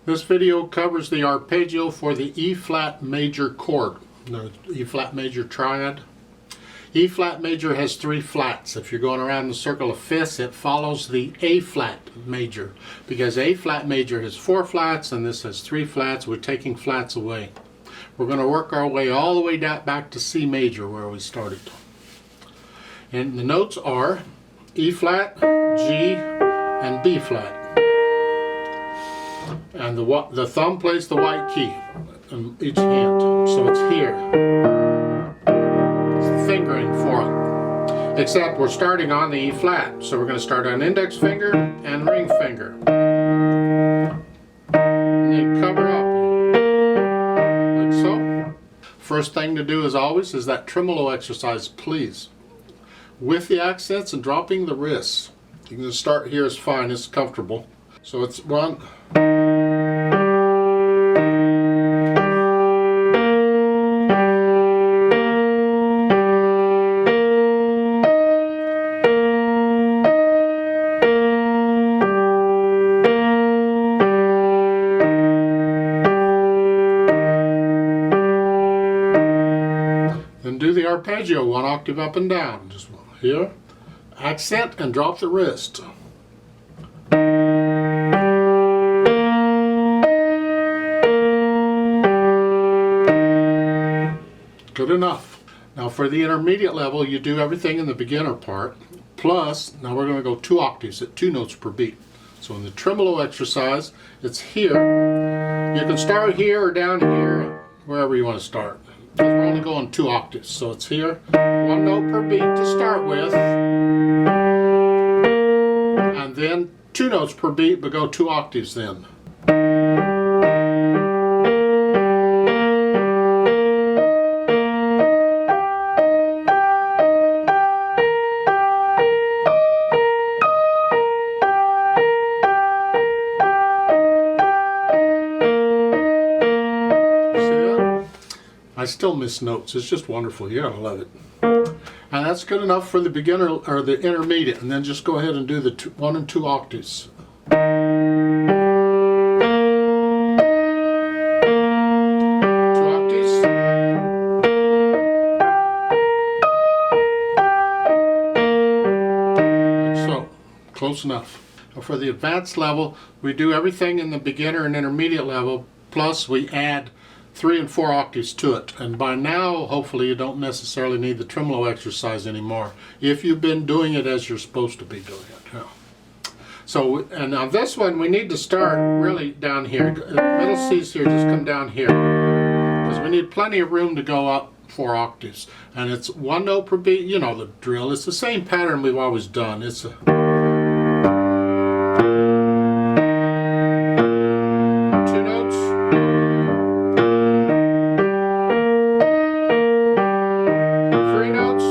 This video covers the arpeggio for the E-flat major chord, the E-flat major triad. E-flat major has 3 flats. If you're going around the circle of fifths, it follows the A-flat major, because A-flat major has 4 flats and this has 3 flats. We're taking flats away. We're going to work our way all the way down back to C major where we started. And the notes are E-flat, G, and B-flat. And the thumb plays the white key in each hand, so it's here. It's fingering for it. Except we're starting on the E-flat, so we're going to start on index finger and ring finger. And then cover up, like so. First thing to do as always is that tremolo exercise, please. With the accents and dropping the wrists. You can just start here, is fine, it's comfortable. So it's 1. Then do the arpeggio 1 octave up and down. Just here, accent and drop the wrist. Good enough. Now for the intermediate level, you do everything in the beginner part, plus now we're going to go 2 octaves at 2 notes per beat. So in the tremolo exercise, it's here. You can start here or down here, wherever you want to start. We're only going 2 octaves, so it's here. 1 note per beat to start with, and then 2 notes per beat, but go 2 octaves then. I still miss notes. It's just wonderful. You're gonna love it. And that's good enough for the beginner or the intermediate. And then just go ahead and do the 1 and 2 octaves. 2 octaves. Like so. Close enough. Now for the advanced level, we do everything in the beginner and intermediate level, plus we add 3 and 4 octaves to it. And by now, hopefully, you don't necessarily need the tremolo exercise anymore, if you've been doing it as you're supposed to be doing it. Yeah. So, and on this one, we need to start really down here. Middle C's here, just come down here, because we need plenty of room to go up 4 octaves. And it's 1 note per beat. You know the drill. It's the same pattern we've always done. It's a 2 notes. 3 notes,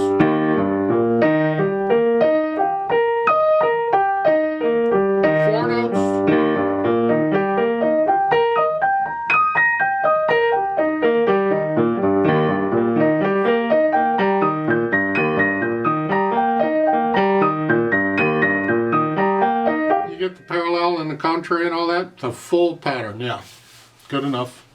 4 notes, 'You get the parallel and the contrary and all that? The full pattern, yeah. Good enough.